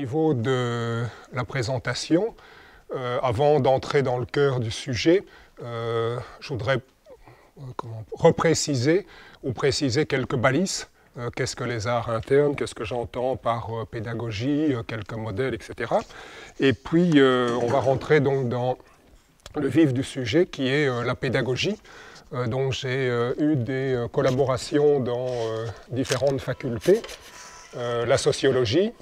niveau de la présentation, avant d'entrer dans le cœur du sujet, je voudrais repréciser ou préciser quelques balises. Qu'est-ce que les arts internes, qu'est-ce que j'entends par pédagogie, quelques modèles, etc. Et puis, on va rentrer donc dans le vif du sujet qui est la pédagogie. Donc, j'ai eu des collaborations dans différentes facultés, la sociologie,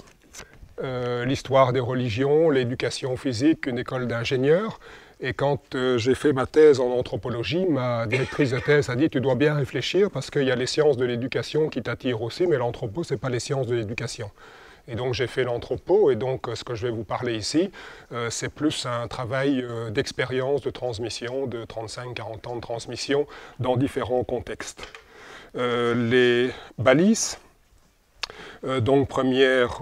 l'histoire des religions, l'éducation physique, une école d'ingénieurs. Et quand j'ai fait ma thèse en anthropologie, ma directrice de thèse a dit « Tu dois bien réfléchir parce qu'il y a les sciences de l'éducation qui t'attirent aussi, mais l'anthropo, ce n'est pas les sciences de l'éducation. » Et donc j'ai fait l'anthropo, et donc ce que je vais vous parler ici, c'est plus un travail d'expérience, de transmission, de 35-40 ans de transmission dans différents contextes. Les balises, donc première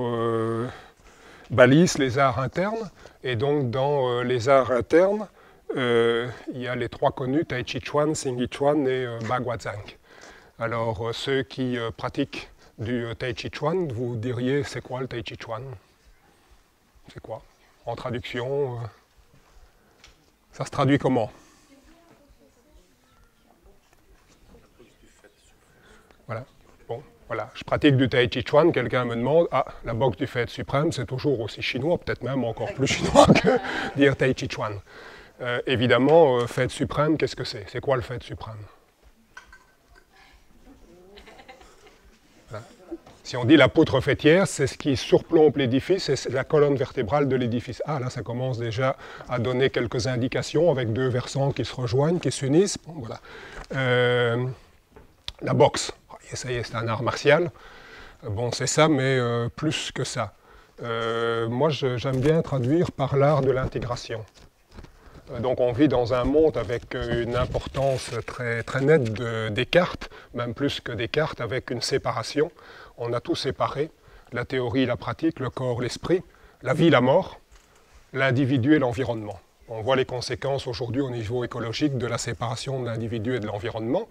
balise, les arts internes. Et donc, dans les arts internes, il y a les trois connus, Tai Chi Chuan, Xing Yi Chuan et Baguazhang. Alors, ceux qui pratiquent du Tai Chi Chuan, vous diriez, c'est quoi le Tai Chi Chuan? C'est quoi? En traduction, ça se traduit comment? Voilà. Bon, voilà. Je pratique du Tai Chi Chuan, quelqu'un me demande, ah, la boxe du fait suprême, c'est toujours aussi chinois, peut-être même encore plus chinois que dire Tai Chi Chuan. Évidemment, fait suprême, qu'est-ce que c'est? C'est quoi le fait suprême? Voilà. Si on dit la poutre faîtière, c'est ce qui surplombe l'édifice, c'est la colonne vertébrale de l'édifice. Ah, là, ça commence déjà à donner quelques indications avec deux versants qui se rejoignent, qui s'unissent. Bon, voilà. La boxe. Ça y est, c'est un art martial. Bon, c'est ça, mais plus que ça. Moi, j'aime bien traduire par l'art de l'intégration. Donc, on vit dans un monde avec une importance très, très nette de Descartes, même plus que Descartes, avec une séparation. On a tout séparé, la théorie, la pratique, le corps, l'esprit, la vie, la mort, l'individu et l'environnement. On voit les conséquences aujourd'hui au niveau écologique de la séparation de l'individu et de l'environnement.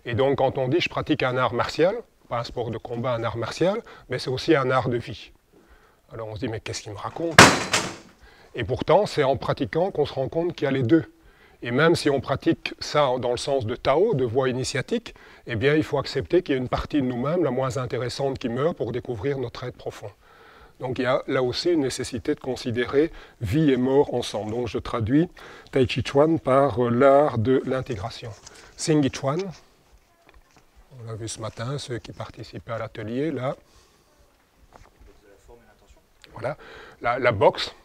Et donc, quand on dit « je pratique un art martial », pas un sport de combat, un art martial, mais c'est aussi un art de vie. Alors on se dit « mais qu'est-ce qu'il me raconte ?» Et pourtant, c'est en pratiquant qu'on se rend compte qu'il y a les deux. Et même si on pratique ça dans le sens de Tao, de voie initiatique, eh bien, il faut accepter qu'il y a une partie de nous-mêmes, la moins intéressante, qui meurt pour découvrir notre être profond. Donc il y a là aussi une nécessité de considérer vie et mort ensemble. Donc je traduis Tai Chi Chuan par l'art de l'intégration. Xing Yi Chuan, on l'a vu ce matin, ceux qui participaient à l'atelier, là. Voilà. La boxe,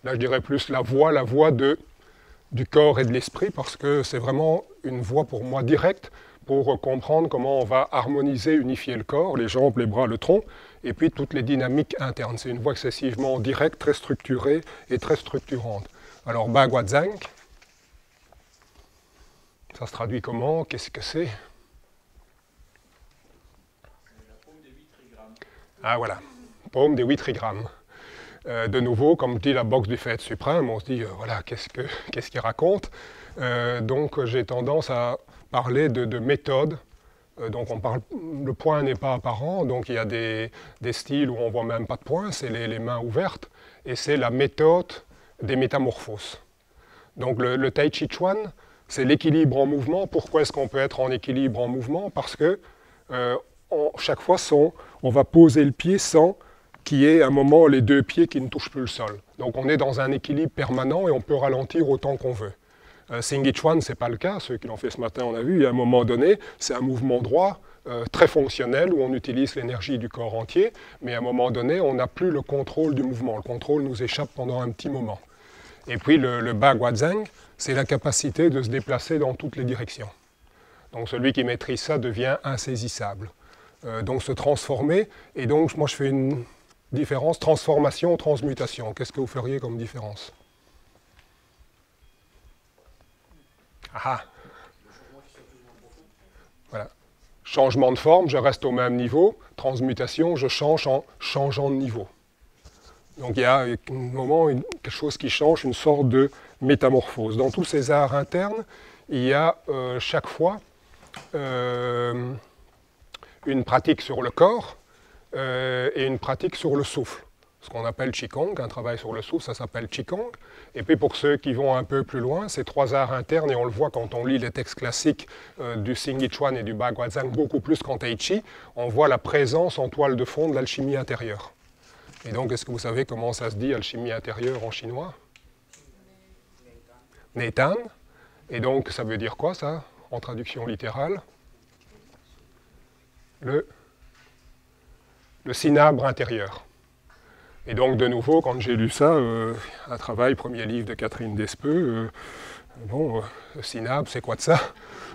là je dirais plus la voie du corps et de l'esprit, parce que c'est vraiment une voie pour moi directe pour comprendre comment on va harmoniser, unifier le corps, les jambes, les bras, le tronc, et puis toutes les dynamiques internes. C'est une voie excessivement directe, très structurée et très structurante. Alors, Baguazhang, ça se traduit comment? Qu'est-ce que c'est? La paume des 8 trigrammes. Ah voilà, paume des 8 trigrammes. De nouveau, comme dit la boxe du fait suprême, on se dit, voilà, qu'est-ce qu'il raconte? Donc, j'ai tendance à parler de méthode. Donc le point n'est pas apparent, donc il y a des styles où on ne voit même pas de point, c'est les mains ouvertes, et c'est la méthode des métamorphoses. Donc le Tai Chi Chuan, c'est l'équilibre en mouvement. Pourquoi est-ce qu'on peut être en équilibre en mouvement? Parce que chaque fois, on va poser le pied sans qu'il y ait un moment les deux pieds qui ne touchent plus le sol. Donc on est dans un équilibre permanent et on peut ralentir autant qu'on veut. Xing Yi Chuan, ce n'est pas le cas. Ceux qui l'ont fait ce matin, on a vu, à un moment donné, c'est un mouvement droit, très fonctionnel, où on utilise l'énergie du corps entier, mais à un moment donné, on n'a plus le contrôle du mouvement. Le contrôle nous échappe pendant un petit moment. Et puis le Baguazhang, c'est la capacité de se déplacer dans toutes les directions. Donc celui qui maîtrise ça devient insaisissable. Donc se transformer, et donc moi je fais une différence, transformation, transmutation. Qu'est-ce que vous feriez comme différence? Ah. Voilà. Changement de forme, je reste au même niveau. Transmutation, je change en changeant de niveau. Donc il y a un moment, quelque chose qui change, une sorte de métamorphose. Dans tous ces arts internes, il y a chaque fois une pratique sur le corps et une pratique sur le souffle. ce qu'on appelle Qigong, un travail sur le souffle, ça s'appelle Qigong. Et puis pour ceux qui vont un peu plus loin, c'est 3 arts internes, et on le voit quand on lit les textes classiques du Xingyiquan et du Baguazhang, beaucoup plus qu'en Tai Chi, on voit la présence en toile de fond de l'alchimie intérieure. Et donc, est-ce que vous savez comment ça se dit, alchimie intérieure en chinois? Neitan. Et donc, ça veut dire quoi, ça, en traduction littérale? Le cinabre intérieur. Et donc, de nouveau, quand j'ai lu ça, un travail, premier livre de Catherine Despeux, le cinabre, c'est quoi de ça?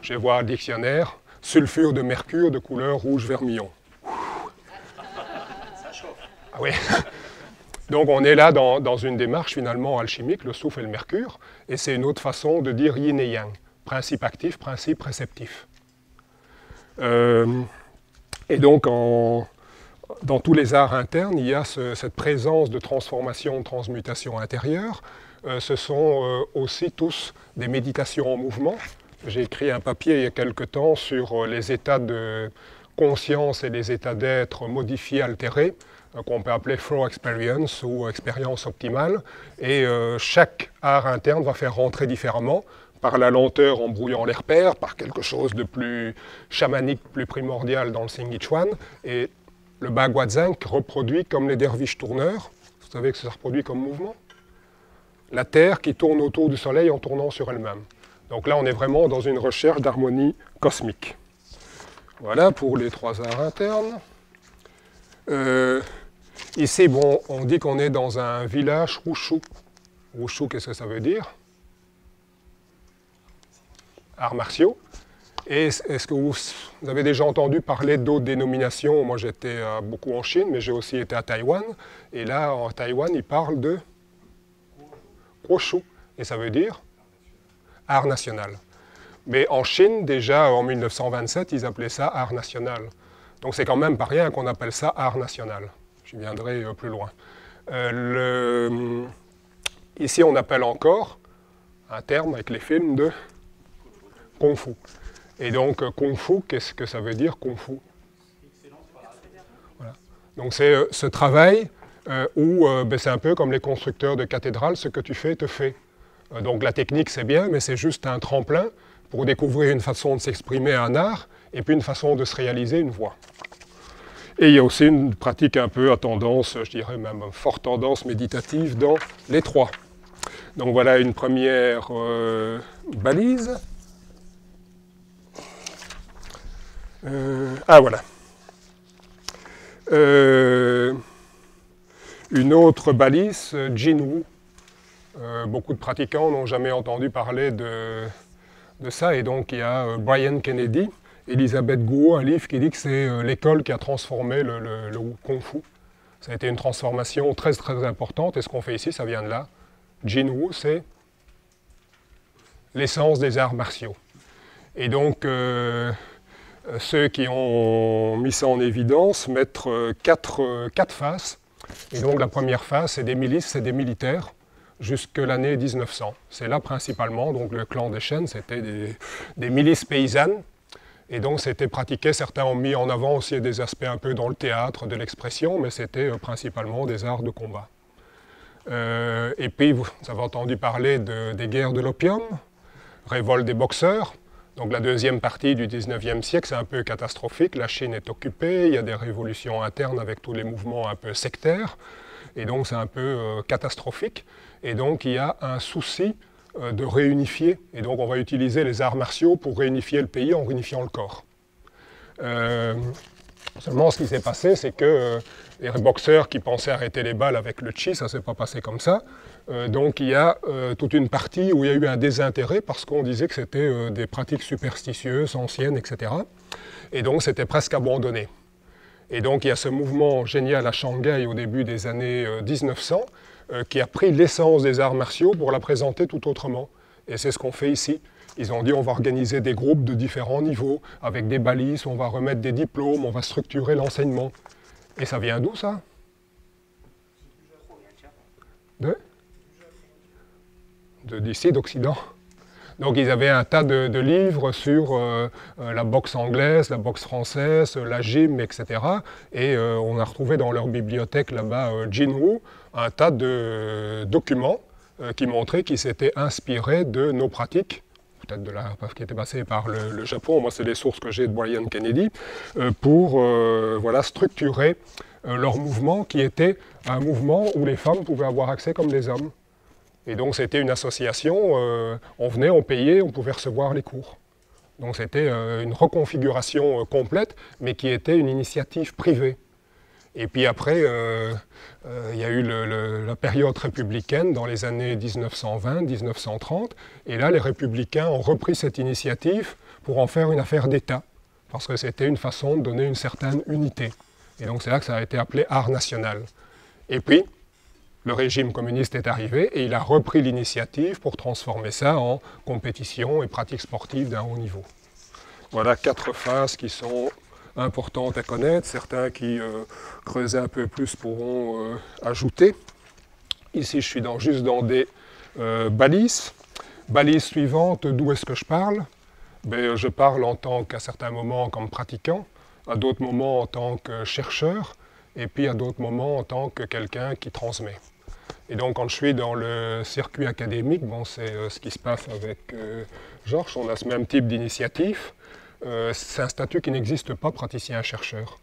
Je vais voir le dictionnaire, sulfure de mercure de couleur rouge vermillon. Ça chauffe. Ah oui. Donc, on est là dans une démarche finalement alchimique, le souffle et le mercure, et c'est une autre façon de dire yin et yang, principe actif, principe réceptif. Et donc, dans tous les arts internes, il y a cette présence de transformation, de transmutation intérieure. Ce sont aussi tous des méditations en mouvement. J'ai écrit un papier il y a quelque temps sur les états de conscience et les états d'être modifiés, altérés, qu'on peut appeler flow experience ou expérience optimale. Et chaque art interne va faire rentrer différemment, par la lenteur en brouillant les repères, par quelque chose de plus chamanique, plus primordial dans le Xingyiquan. Et le Baguazhang reproduit comme les derviches tourneurs. Vous savez que ça se reproduit comme mouvement. La Terre qui tourne autour du Soleil en tournant sur elle-même. Donc là, on est vraiment dans une recherche d'harmonie cosmique. Voilà pour les 3 arts internes. Ici, bon, on dit qu'on est dans un village Wushu. Wushu, qu'est-ce que ça veut dire? Arts martiaux. Et est-ce que vous avez déjà entendu parler d'autres dénominations? Moi, j'étais beaucoup en Chine, mais j'ai aussi été à Taïwan. Et là, en Taïwan, ils parlent de Wushu. Et ça veut dire art national. Mais en Chine, déjà en 1927, ils appelaient ça art national. Donc c'est quand même pas rien qu'on appelle ça art national. J'y viendrai plus loin. Ici, on appelle encore un terme avec les films de Kung Fu. Et donc, Kung Fu, qu'est-ce que ça veut dire, Kung Fu? Voilà. Donc c'est ce travail où c'est un peu comme les constructeurs de cathédrales, ce que tu fais, te fait. Donc la technique, c'est bien, mais c'est juste un tremplin pour découvrir une façon de s'exprimer un art, et puis une façon de se réaliser une voie. Et il y a aussi une pratique un peu à tendance, je dirais même forte tendance méditative dans les 3. Donc voilà une première balise. Voilà. Une autre balise, Jinwu. Beaucoup de pratiquants n'ont jamais entendu parler de ça, et donc il y a Brian Kennedy, Elisabeth Guo, un livre qui dit que c'est l'école qui a transformé le Kung Fu. Ça a été une transformation très très importante, et ce qu'on fait ici, ça vient de là. Jinwu, c'est l'essence des arts martiaux. Et donc, ceux qui ont mis ça en évidence mettent quatre faces. Et donc la première face, c'est des milices, c'est des militaires, jusque l'année 1900. C'est là principalement, donc le clan des Chênes, c'était des milices paysannes. Et donc c'était pratiqué, certains ont mis en avant aussi des aspects un peu dans le théâtre, de l'expression, mais c'était principalement des arts de combat. Et puis vous avez entendu parler des guerres de l'opium, révolte des boxeurs. Donc la deuxième partie du 19e siècle, c'est un peu catastrophique. La Chine est occupée, il y a des révolutions internes avec tous les mouvements un peu sectaires. Et donc c'est un peu catastrophique. Et donc il y a un souci de réunifier. Et donc on va utiliser les arts martiaux pour réunifier le pays en réunifiant le corps. Seulement ce qui s'est passé, c'est que les boxeurs qui pensaient arrêter les balles avec le chi, ça ne s'est pas passé comme ça. Donc il y a toute une partie où il y a eu un désintérêt parce qu'on disait que c'était des pratiques superstitieuses, anciennes, etc. Et donc c'était presque abandonné. Et donc il y a ce mouvement génial à Shanghai au début des années 1900 qui a pris l'essence des arts martiaux pour la présenter tout autrement. Et c'est ce qu'on fait ici. Ils ont dit on va organiser des groupes de différents niveaux, avec des balises, on va remettre des diplômes, on va structurer l'enseignement. Et ça vient d'où ça? D'ici, d'Occident. Donc ils avaient un tas de livres sur la boxe anglaise, la boxe française, la gym, etc. Et on a retrouvé dans leur bibliothèque là-bas, Jinwoo, un tas de documents qui montraient qu'ils s'étaient inspirés de nos pratiques, peut-être de la qui était passée par le Japon, moi c'est les sources que j'ai de Brian Kennedy, pour voilà, structurer leur mouvement qui était un mouvement où les femmes pouvaient avoir accès comme les hommes. Et donc c'était une association, on venait, on payait, on pouvait recevoir les cours. Donc c'était une reconfiguration complète, mais qui était une initiative privée. Et puis après, il y a eu la période républicaine dans les années 1920-1930, et là les républicains ont repris cette initiative pour en faire une affaire d'État, parce que c'était une façon de donner une certaine unité. Et donc c'est là que ça a été appelé art national. Et puis, le régime communiste est arrivé et il a repris l'initiative pour transformer ça en compétition et pratiques sportives d'un haut niveau. Voilà 4 phases qui sont importantes à connaître. Certains qui creusent un peu plus pourront ajouter. Ici, je suis juste dans des balises. Balise suivante, d'où est-ce que je parle? Ben, je parle en tant qu'à certains moments comme pratiquant, à d'autres moments en tant que chercheur, et puis à d'autres moments en tant que quelqu'un qui transmet. Et donc quand je suis dans le circuit académique, bon, c'est ce qui se passe avec Georges, on a ce même type d'initiative. C'est un statut qui n'existe pas, praticien-chercheur.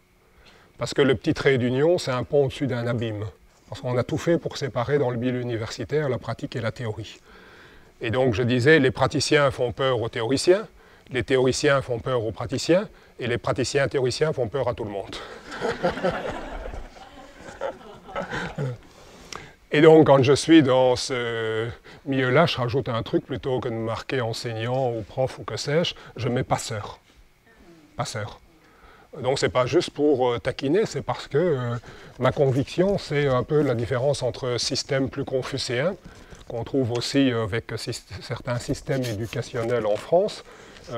Parce que le petit trait d'union, c'est un pont au-dessus d'un abîme. Parce qu'on a tout fait pour séparer dans le milieu universitaire la pratique et la théorie. Et donc je disais, les praticiens font peur aux théoriciens, les théoriciens font peur aux praticiens, et les praticiens théoriciens font peur à tout le monde. Et donc, quand je suis dans ce milieu-là, je rajoute un truc, plutôt que de marquer enseignant ou prof ou que sais-je, je mets passeur. Passeur. Donc, ce n'est pas juste pour taquiner, c'est parce que ma conviction, c'est un peu la différence entre système plus confucéen, qu'on trouve aussi avec certains systèmes éducationnels en France.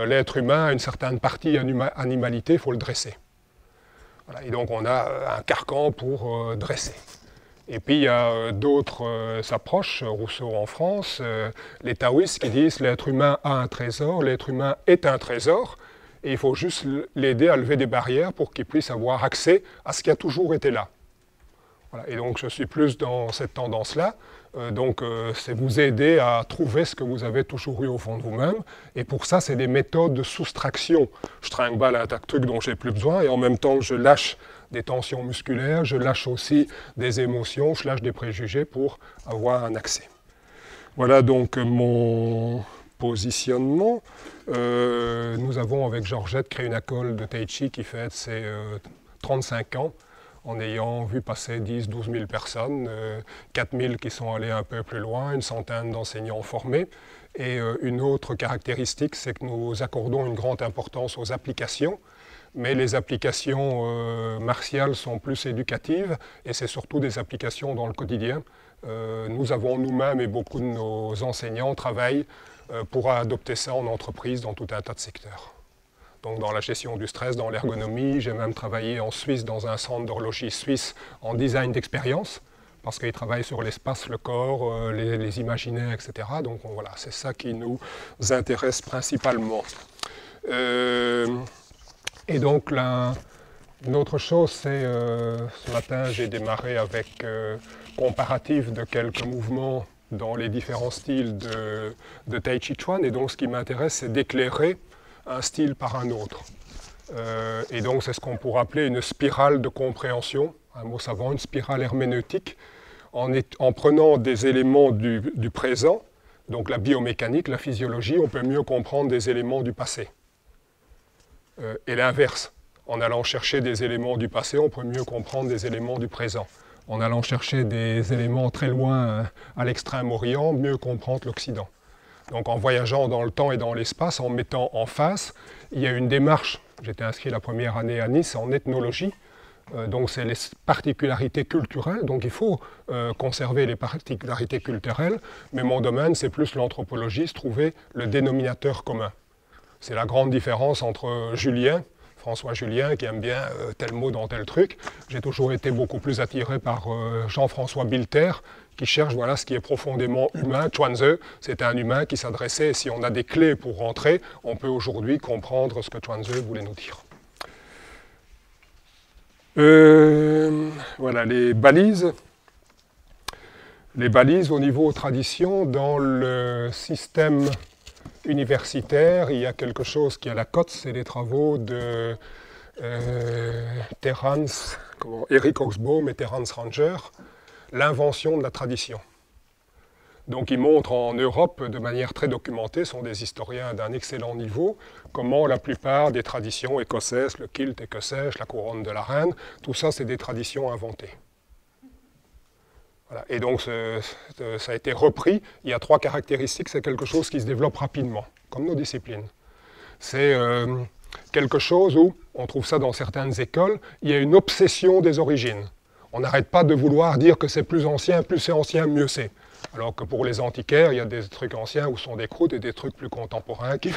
L'être humain a une certaine partie animalité, il faut le dresser. Voilà, et donc, on a un carcan pour dresser. Et puis il y a d'autres approches, Rousseau en France, les taoïstes qui disent l'être humain a un trésor, l'être humain est un trésor, et il faut juste l'aider à lever des barrières pour qu'il puisse avoir accès à ce qui a toujours été là. Voilà, et donc je suis plus dans cette tendance-là, c'est vous aider à trouver ce que vous avez toujours eu au fond de vous-même, et pour ça c'est des méthodes de soustraction. Je trinque-balle un tas de trucs dont j'ai plus besoin, et en même temps je lâche des tensions musculaires, je lâche aussi des émotions, je lâche des préjugés pour avoir un accès. Voilà donc mon positionnement. Nous avons avec Georgette créé une école de Tai Chi qui fête ses 35 ans, en ayant vu passer 10-12 000 personnes, 4 000 qui sont allés un peu plus loin, une centaine d'enseignants formés. Et une autre caractéristique, c'est que nous accordons une grande importance aux applications, mais les applications martiales sont plus éducatives et c'est surtout des applications dans le quotidien. Nous avons nous-mêmes et beaucoup de nos enseignants travaillent pour adopter ça en entreprise dans tout un tas de secteurs. Donc dans la gestion du stress, dans l'ergonomie, j'ai même travaillé en Suisse dans un centre d'horlogerie suisse en design d'expérience parce qu'ils travaillent sur l'espace, le corps, les imaginaires, etc. Donc voilà, c'est ça qui nous intéresse principalement. Et donc, une autre chose, c'est ce matin, j'ai démarré avec comparatif de quelques mouvements dans les différents styles de Tai Chi Chuan. Et donc, ce qui m'intéresse, c'est d'éclairer un style par un autre. Et donc, c'est ce qu'on pourrait appeler une spirale de compréhension, un mot savant, une spirale herméneutique, en prenant des éléments du présent, donc la biomécanique, la physiologie, on peut mieux comprendre des éléments du passé. Et l'inverse, en allant chercher des éléments du passé, on peut mieux comprendre des éléments du présent. En allant chercher des éléments très loin à l'extrême-orient, mieux comprendre l'Occident. Donc en voyageant dans le temps et dans l'espace, en mettant en face, il y a une démarche. J'étais inscrit la première année à Nice en ethnologie, donc c'est les particularités culturelles, donc il faut conserver les particularités culturelles, mais mon domaine c'est plus l'anthropologie, se trouver le dénominateur commun. C'est la grande différence entre Julien, François Julien qui aime bien tel mot dans tel truc. J'ai toujours été beaucoup plus attiré par Jean-François Bilter, qui cherche voilà, ce qui est profondément humain. Chuanzi, c'était un humain qui s'adressait, et si on a des clés pour rentrer, on peut aujourd'hui comprendre ce que Chuanzi voulait nous dire. Voilà, les balises. Les balises au niveau tradition, dans le système universitaire, il y a quelque chose qui est à la cote, c'est les travaux de Eric Oxbohm et Terence Ranger, l'invention de la tradition. Donc ils montrent en Europe, de manière très documentée, sont des historiens d'un excellent niveau, comment la plupart des traditions écossaises, le kilt et que sais-je, la couronne de la reine, tout ça c'est des traditions inventées. Voilà. Et donc ça a été repris, il y a 3 caractéristiques, c'est quelque chose qui se développe rapidement, comme nos disciplines. C'est quelque chose où, on trouve ça dans certaines écoles, il y a une obsession des origines. On n'arrête pas de vouloir dire que c'est plus c'est ancien, mieux c'est. Alors que pour les antiquaires, il y a des trucs anciens où sont des croûtes et des trucs plus contemporains qui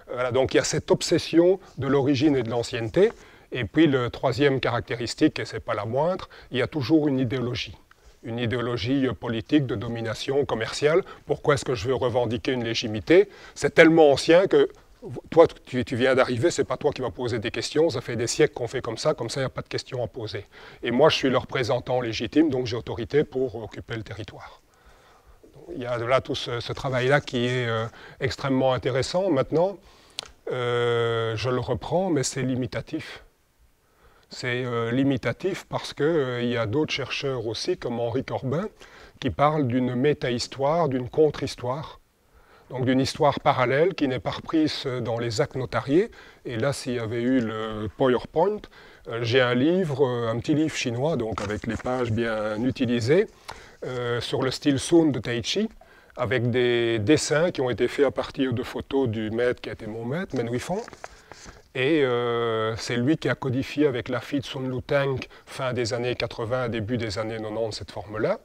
voilà, donc il y a cette obsession de l'origine et de l'ancienneté. Et puis le 3e caractéristique, et ce n'est pas la moindre, il y a toujours une idéologie politique de domination commerciale. Pourquoi est-ce que je veux revendiquer une légitimité? C'est tellement ancien que toi, tu viens d'arriver, ce n'est pas toi qui vas poser des questions, ça fait des siècles qu'on fait comme ça, il n'y a pas de questions à poser. Et moi, je suis le représentant légitime, donc j'ai autorité pour occuper le territoire. Donc, il y a là tout ce travail-là qui est extrêmement intéressant. Maintenant, je le reprends, mais c'est limitatif. C'est limitatif parce qu'il y a d'autres chercheurs aussi, comme Henri Corbin, qui parlent d'une méta-histoire, d'une contre-histoire. Donc d'une histoire parallèle qui n'est pas reprise dans les actes notariés. Et là, s'il y avait eu le PowerPoint, j'ai un petit livre chinois, donc avec les pages bien utilisées, sur le style Sun de Tai Chi, avec des dessins qui ont été faits à partir de photos du maître qui a été mon maître, Men Huifeng. Et c'est lui qui a codifié avec la fille de Sun Lutang, fin des années 80, début des années 90, cette forme-là.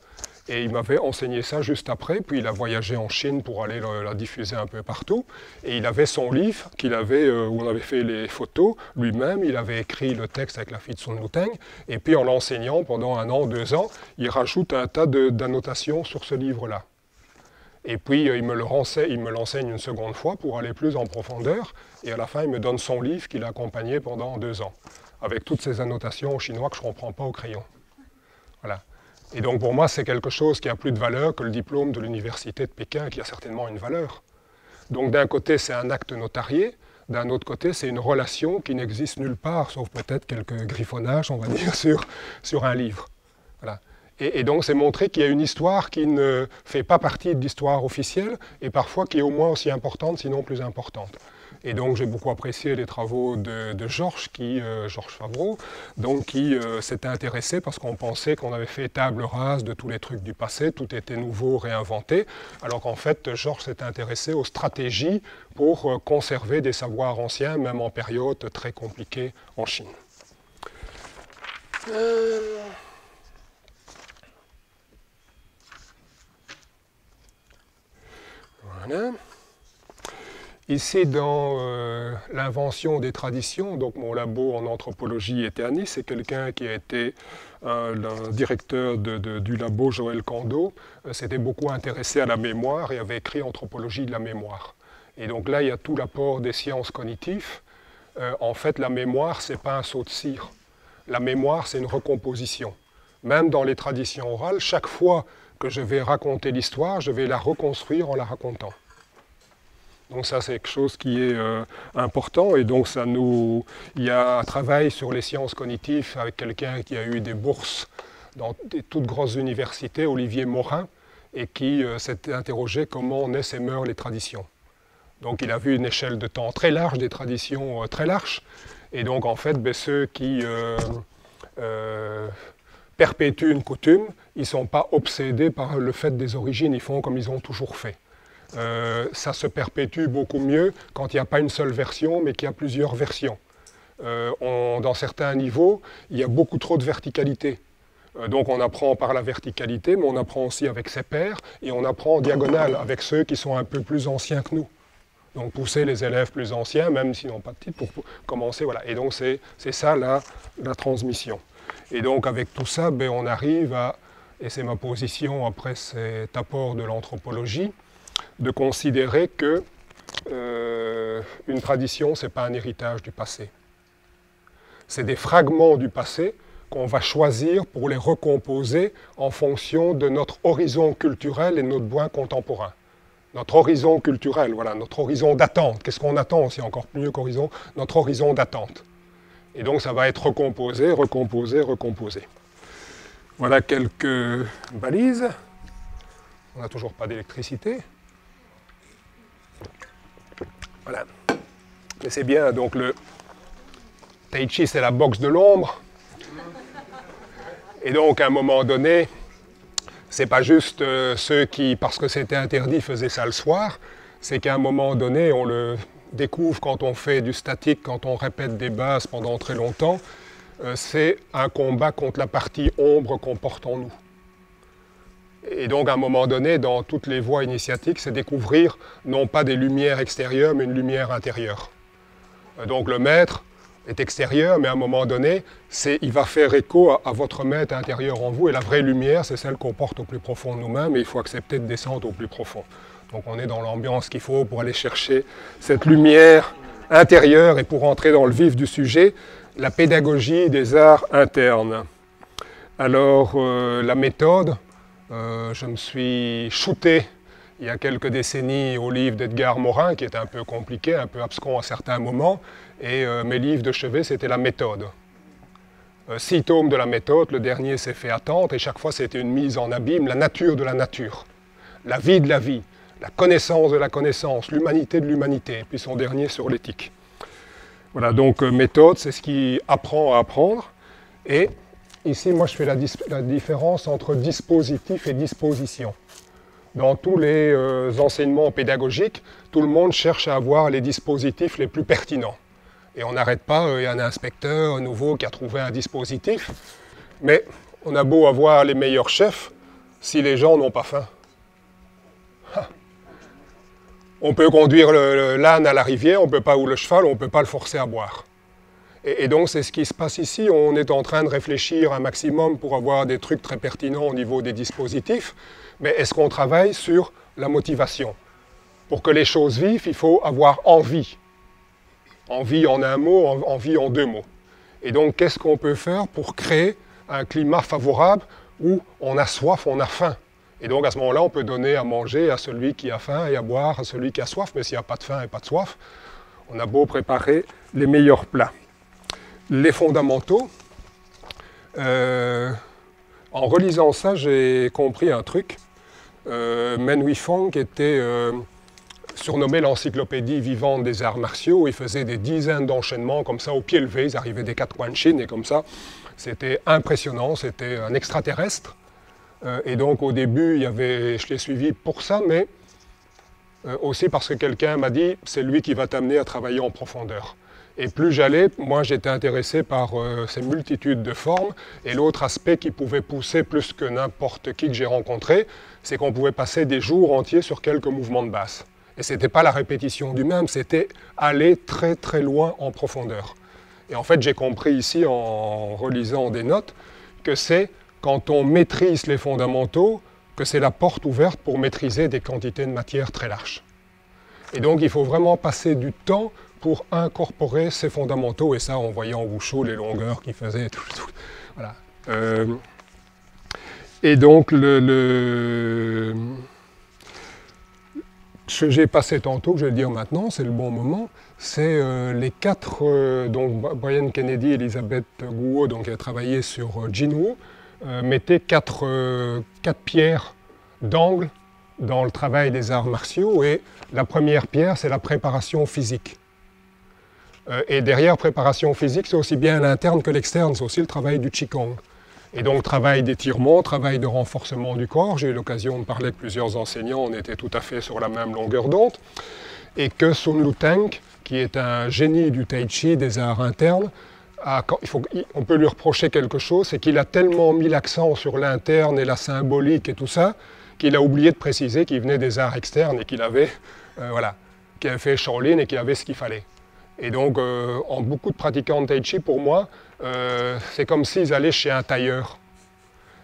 Et il m'avait enseigné ça juste après, puis il a voyagé en Chine pour aller la diffuser un peu partout. Et il avait son livre où on avait fait les photos lui-même, il avait écrit le texte avec la fille de Sun Lutang, et puis en l'enseignant pendant 1 an, 2 ans, il rajoute un tas d'annotations sur ce livre-là. Et puis il me l'enseigne une seconde fois pour aller plus en profondeur, et à la fin il me donne son livre qu'il a accompagné pendant 2 ans, avec toutes ces annotations en chinois que je ne comprends pas au crayon. Voilà. Et donc pour moi, c'est quelque chose qui a plus de valeur que le diplôme de l'université de Pékin, qui a certainement une valeur. Donc d'un côté, c'est un acte notarié, d'un autre côté, c'est une relation qui n'existe nulle part, sauf peut-être quelques griffonnages, on va dire, sur un livre. Voilà. Et donc c'est montrer qu'il y a une histoire qui ne fait pas partie de l'histoire officielle, et parfois qui est au moins aussi importante, sinon plus importante. Et donc j'ai beaucoup apprécié les travaux de Georges Favreau, donc qui s'était intéressé parce qu'on pensait qu'on avait fait table rase de tous les trucs du passé, tout était nouveau, réinventé, alors qu'en fait Georges s'était intéressé aux stratégies pour conserver des savoirs anciens, même en période très compliquée en Chine. Voilà. Ici, dans l'invention des traditions, donc mon labo en anthropologie était à Nice, c'est quelqu'un qui a été le directeur du labo Joël Cando, s'était beaucoup intéressé à la mémoire et avait écrit Anthropologie de la mémoire. Et donc là, il y a tout l'apport des sciences cognitives. En fait, la mémoire, ce n'est pas un saut de cire. La mémoire, c'est une recomposition. Même dans les traditions orales, chaque fois que je vais raconter l'histoire, je vais la reconstruire en la racontant. Donc ça, c'est quelque chose qui est important, et donc il y a un travail sur les sciences cognitives avec quelqu'un qui a eu des bourses dans des toutes grosses universités, Olivier Morin, et qui s'était interrogé comment naissent et meurent les traditions. Donc il a vu une échelle de temps très large, des traditions très larges, et donc en fait, ceux qui perpétuent une coutume, ils ne sont pas obsédés par le fait des origines, ils font comme ils ont toujours fait. Ça se perpétue beaucoup mieux quand il n'y a pas une seule version, mais qu'il y a plusieurs versions. Dans certains niveaux, il y a beaucoup trop de verticalité. Donc on apprend par la verticalité, mais on apprend aussi avec ses pairs, et on apprend en diagonale avec ceux qui sont un peu plus anciens que nous. Donc pousser les élèves plus anciens, même s'ils n'ont pas de titre, pour commencer. Voilà. Et donc c'est ça la transmission. Et donc avec tout ça, ben, on arrive à, et c'est ma position après cet apport de l'anthropologie, de considérer que une tradition, ce n'est pas un héritage du passé. C'est des fragments du passé qu'on va choisir pour les recomposer en fonction de notre horizon culturel et de notre besoin contemporain. Notre horizon culturel, voilà, notre horizon d'attente. Qu'est-ce qu'on attend aussi, encore mieux qu'horizon? Notre horizon d'attente. Et donc ça va être recomposé, recomposé, recomposé. Voilà quelques balises. On n'a toujours pas d'électricité. Voilà. Mais c'est bien, donc le Tai Chi, c'est la boxe de l'ombre. Et donc, à un moment donné, c'est pas juste ceux qui, parce que c'était interdit, faisaient ça le soir. C'est qu'à un moment donné, on le découvre quand on fait du statique, quand on répète des bases pendant très longtemps. C'est un combat contre la partie ombre qu'on porte en nous. Et donc, à un moment donné, dans toutes les voies initiatiques, c'est découvrir non pas des lumières extérieures, mais une lumière intérieure. Donc, le maître est extérieur, mais à un moment donné, il va faire écho à votre maître intérieur en vous. Et la vraie lumière, c'est celle qu'on porte au plus profond de nous-mêmes, et il faut accepter de descendre au plus profond. Donc, on est dans l'ambiance qu'il faut pour aller chercher cette lumière intérieure. Et pour entrer dans le vif du sujet, la pédagogie des arts internes. Alors, la méthode... je me suis shooté il y a quelques décennies au livre d'Edgar Morin, qui était un peu compliqué, un peu abscon à certains moments, et mes livres de chevet, c'était la méthode. 6 tomes de la méthode, le dernier s'est fait attendre, et chaque fois c'était une mise en abîme, la nature de la nature, la vie de la vie, la connaissance de la connaissance, l'humanité de l'humanité, et puis son dernier sur l'éthique. Voilà, donc méthode, c'est ce qui apprend à apprendre, et ici, moi, je fais la différence entre dispositif et disposition. Dans tous les enseignements pédagogiques, tout le monde cherche à avoir les dispositifs les plus pertinents. Et on n'arrête pas, il y a un inspecteur nouveau qui a trouvé un dispositif, mais on a beau avoir les meilleurs chefs, si les gens n'ont pas faim. On peut conduire l'âne à la rivière, on peut pas, ou le cheval, on ne peut pas le forcer à boire. Et donc, c'est ce qui se passe ici. On est en train de réfléchir un maximum pour avoir des trucs très pertinents au niveau des dispositifs. Mais est-ce qu'on travaille sur la motivation? Pour que les choses vivent, il faut avoir envie. Envie en un mot, envie en 2 mots. Et donc, qu'est-ce qu'on peut faire pour créer un climat favorable où on a soif, on a faim? Et donc, à ce moment-là, on peut donner à manger à celui qui a faim et à boire à celui qui a soif. Mais s'il n'y a pas de faim et pas de soif, on a beau préparer les meilleurs plats. Les fondamentaux, en relisant ça, j'ai compris un truc. Men Huifeng était surnommé l'encyclopédie vivante des arts martiaux. Il faisait des dizaines d'enchaînements comme ça au pied levé. Ils arrivaient des 4 coins de Chine et comme ça. C'était impressionnant, c'était un extraterrestre. Et donc au début, je l'ai suivi pour ça, mais aussi parce que quelqu'un m'a dit « c'est lui qui va t'amener à travailler en profondeur ». Et plus j'allais, moi j'étais intéressé par ces multitudes de formes. Et l'autre aspect qui pouvait pousser plus que n'importe qui que j'ai rencontré, c'est qu'on pouvait passer des jours entiers sur quelques mouvements de base. Et ce n'était pas la répétition du même, c'était aller très très loin en profondeur. Et en fait, j'ai compris ici, en relisant des notes, que c'est quand on maîtrise les fondamentaux, que c'est la porte ouverte pour maîtriser des quantités de matière très larges. Et donc, il faut vraiment passer du temps pour incorporer ces fondamentaux, et ça en voyant Wushu, les longueurs qu'il faisait, tout. Voilà. Et donc, ce que j'ai passé tantôt, que je vais le dire maintenant, c'est le bon moment, c'est les 4, donc Brian Kennedy, Elisabeth Guo, donc qui a travaillé sur Jinwu, mettaient 4 pierres d'angle dans le travail des arts martiaux, et la première pierre, c'est la préparation physique. Et derrière préparation physique, c'est aussi bien l'interne que l'externe, c'est aussi le travail du Qigong. Et donc travail d'étirement, travail de renforcement du corps. J'ai eu l'occasion de parler avec plusieurs enseignants, on était tout à fait sur la même longueur d'onde. Et que Sun Luteng, qui est un génie du Tai Chi, des arts internes, on peut lui reprocher quelque chose, c'est qu'il a tellement mis l'accent sur l'interne et la symbolique et tout ça, qu'il a oublié de préciser qu'il venait des arts externes et qu'il avait... voilà. qui avait fait Shaolin et qui avait ce qu'il fallait. Et donc, en beaucoup de pratiquants de Tai Chi, pour moi, c'est comme s'ils allaient chez un tailleur.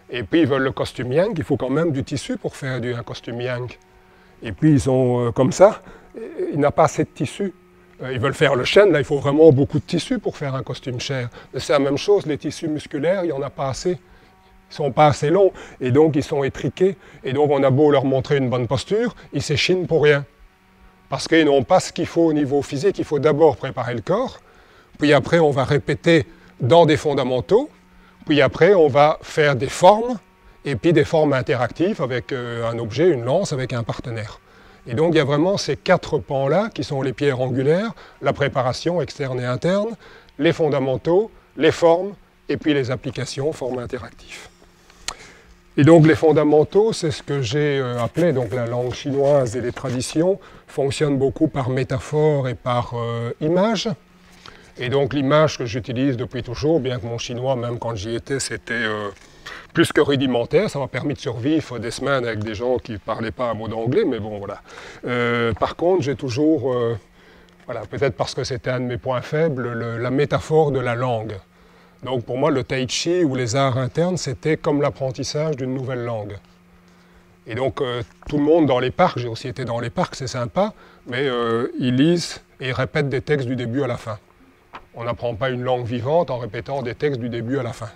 Et puis, ils veulent le costume yang, il faut quand même du tissu pour faire un costume yang. Et puis, ils sont comme ça, il n'a pas assez de tissu. Ils veulent faire le chêne, là, il faut vraiment beaucoup de tissu pour faire un costume chair. C'est la même chose, les tissus musculaires, il n'y en a pas assez. Ils ne sont pas assez longs, et donc ils sont étriqués. Et donc, on a beau leur montrer une bonne posture, ils s'échinent pour rien. Parce qu'ils n'ont pas ce qu'il faut au niveau physique, il faut d'abord préparer le corps, puis après on va répéter dans des fondamentaux, puis après on va faire des formes, et puis des formes interactives avec un objet, une lance, avec un partenaire. Et donc il y a vraiment ces 4 pans-là qui sont les pierres angulaires, la préparation externe et interne, les fondamentaux, les formes, et puis les applications, formes interactives. Et donc les fondamentaux, c'est ce que j'ai appelé donc la langue chinoise et les traditions, fonctionnent beaucoup par métaphore et par image. Et donc l'image que j'utilise depuis toujours, bien que mon chinois, même quand j'y étais, c'était plus que rudimentaire, ça m'a permis de survivre des semaines avec des gens qui ne parlaient pas un mot d'anglais, mais bon voilà. Par contre, j'ai toujours, voilà, peut-être parce que c'était un de mes points faibles, la métaphore de la langue. Donc pour moi, le tai chi ou les arts internes, c'était comme l'apprentissage d'une nouvelle langue. Et donc tout le monde dans les parcs, j'ai aussi été dans les parcs, c'est sympa, mais ils lisent et ils répètent des textes du début à la fin. On n'apprend pas une langue vivante en répétant des textes du début à la fin.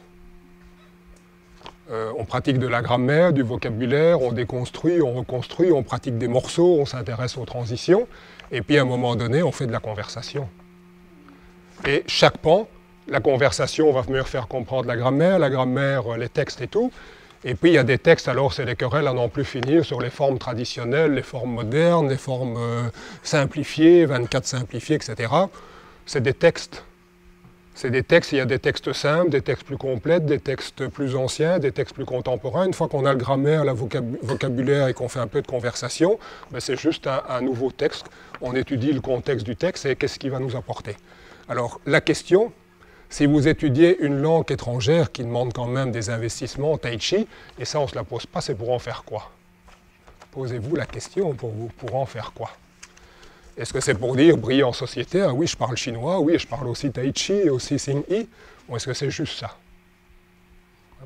On pratique de la grammaire, du vocabulaire, on déconstruit, on reconstruit, on pratique des morceaux, on s'intéresse aux transitions, et puis à un moment donné, on fait de la conversation. Et chaque pan, la conversation va me faire comprendre la grammaire, les textes et tout. Et puis il y a des textes, alors c'est les querelles à n'en plus finir sur les formes traditionnelles, les formes modernes, les formes simplifiées, 24 simplifiées, etc. C'est des textes. C'est des textes, il y a des textes simples, des textes plus complets, des textes plus anciens, des textes plus contemporains. Une fois qu'on a le grammaire, le vocabulaire et qu'on fait un peu de conversation, ben c'est juste un nouveau texte. On étudie le contexte du texte et qu'est-ce qu'il va nous apporter. Alors la question, si vous étudiez une langue étrangère qui demande quand même des investissements en tai chi, et ça on ne se la pose pas, c'est pour en faire quoi? Posez-vous la question, pour en faire quoi? Est-ce que c'est pour dire briller en société? Ah oui, je parle chinois, oui, je parle aussi tai chi et aussi xing-yi. Ou est-ce que c'est juste ça?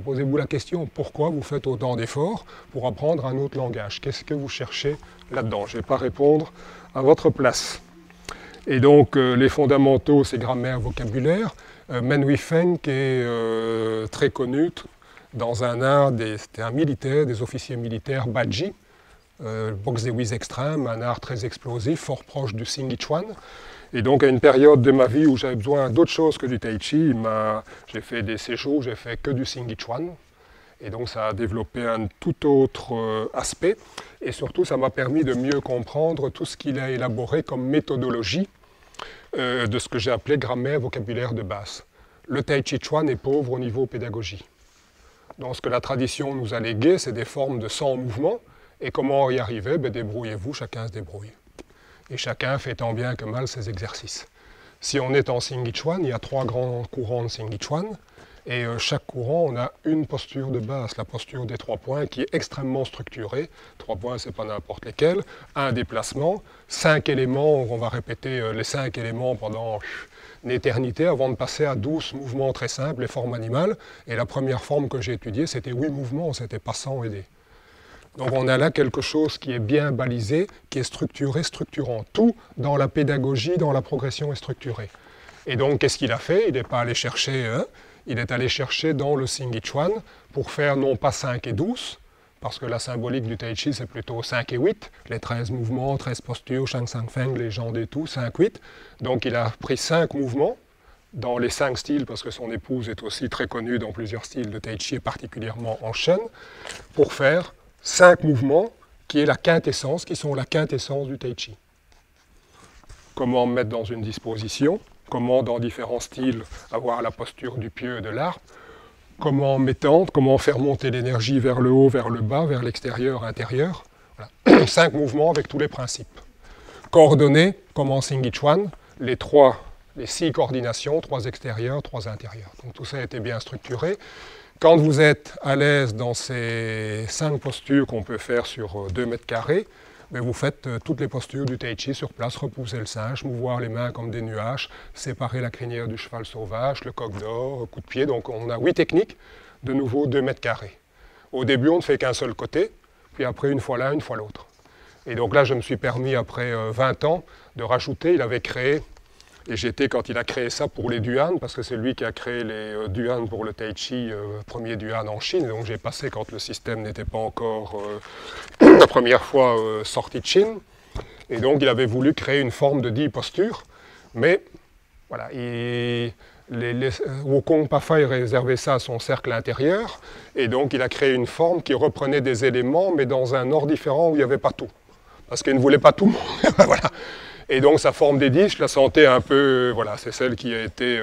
Posez-vous la question, pourquoi vous faites autant d'efforts pour apprendre un autre langage? Qu'est-ce que vous cherchez là-dedans? Je ne vais pas répondre à votre place. Et donc, les fondamentaux, c'est grammaire, vocabulaire. Men Huifeng, qui est très connu dans un art, c'était un militaire, des officiers militaires, Baji, boxe des Wis extrême, un art très explosif, fort proche du Xing Chuan. Et donc à une période de ma vie où j'avais besoin d'autre chose que du Tai Chi, j'ai fait des séjours, j'ai fait que du Xing Chuan. Et donc ça a développé un tout autre aspect. Et surtout, ça m'a permis de mieux comprendre tout ce qu'il a élaboré comme méthodologie de ce que j'ai appelé grammaire, vocabulaire de base. Le Tai Chi Chuan est pauvre au niveau pédagogie. Donc ce que la tradition nous a légué, c'est des formes de 100 mouvements. Et comment y arriver? Ben, débrouillez-vous, chacun se débrouille. Et chacun fait tant bien que mal ses exercices. Si on est en Xing Chuan, il y a 3 grands courants de Xing Chuan. Et chaque courant, on a une posture de base, la posture des 3 points, qui est extrêmement structurée. 3 points, ce n'est pas n'importe lesquels. Un déplacement, 5 éléments, on va répéter les 5 éléments pendant une éternité avant de passer à 12 mouvements très simples, les formes animales. Et la première forme que j'ai étudiée, c'était 8 mouvements, c'était pas sans aider. Donc on a là quelque chose qui est bien balisé, qui est structuré, structurant. Tout dans la pédagogie, dans la progression est structuré. Et donc qu'est-ce qu'il a fait? Il n'est pas allé chercher, il est allé chercher dans le Xing Chuan pour faire non pas 5 et 12, parce que la symbolique du Tai Chi c'est plutôt 5 et 8, les 13 mouvements, 13 postures, Shang Sang Feng, les jambes et tout, 5, 8. Donc il a pris 5 mouvements dans les 5 styles, parce que son épouse est aussi très connue dans plusieurs styles de Tai Chi, et particulièrement en Shen, pour faire 5 mouvements qui est la quintessence, qui sont la quintessence du Tai Chi. Comment mettre dans une disposition, comment dans différents styles avoir la posture du pieu et de l'arbre, comment m'étendre, comment faire monter l'énergie vers le haut, vers le bas, vers l'extérieur, intérieur. Voilà. 5 mouvements avec tous les principes. Coordonner, comme en Xing Chuan, les 6 coordinations, 3 extérieures, 3 intérieures. Donc tout ça a été bien structuré. Quand vous êtes à l'aise dans ces 5 postures qu'on peut faire sur 2 mètres carrés, mais vous faites toutes les postures du Tai Chi sur place, repousser le singe, mouvoir les mains comme des nuages, séparer la crinière du cheval sauvage, le coq d'or, coup de pied. Donc on a 8 techniques, de nouveau 2 mètres carrés. Au début, on ne fait qu'un seul côté, puis après, une fois l'un, une fois l'autre. Et donc là, je me suis permis, après 20 ans, de rajouter, il avait créé, et j'étais quand il a créé ça pour les Duan, parce que c'est lui qui a créé les Duan pour le Tai Chi, premier Duan en Chine, donc j'ai passé quand le système n'était pas encore la première fois sorti de Chine, et donc il avait voulu créer une forme de 10 postures, mais voilà, Wukong Pafai réservait ça à son cercle intérieur, et donc il a créé une forme qui reprenait des éléments, mais dans un ordre différent où il n'y avait pas tout, parce qu'il ne voulait pas tout. Voilà. Et donc sa forme des 10, je la sentais un peu, voilà, c'est celle qui a été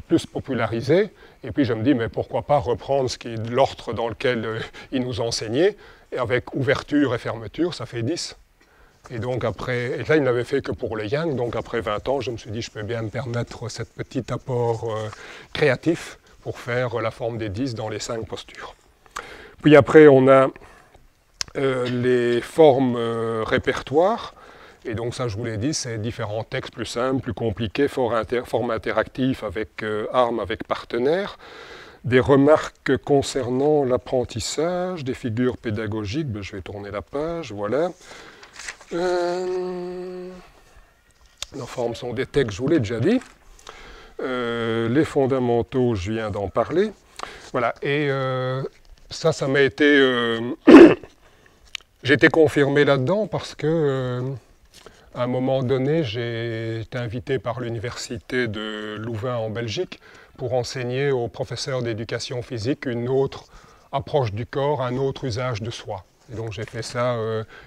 plus popularisée. Et puis je me dis, mais pourquoi pas reprendre ce qui est l'ordre dans lequel il nous enseignait, et avec ouverture et fermeture, ça fait 10. Et donc après, et là il n'avait fait que pour le yang, donc après 20 ans, je me suis dit, je peux bien me permettre cet petit apport créatif pour faire la forme des 10 dans les 5 postures. Puis après, on a les formes répertoires. Et donc ça, je vous l'ai dit, c'est différents textes plus simples, plus compliqués, formes interactifs avec armes, avec partenaires, des remarques concernant l'apprentissage, des figures pédagogiques, ben, je vais tourner la page, voilà. Les formes sont des textes, je vous l'ai déjà dit. Les fondamentaux, je viens d'en parler. Voilà, et ça m'a été... j'ai été confirmé là-dedans parce que... à un moment donné, j'ai été invité par l'université de Louvain en Belgique pour enseigner aux professeurs d'éducation physique une autre approche du corps, un autre usage de soi. Et donc j'ai fait ça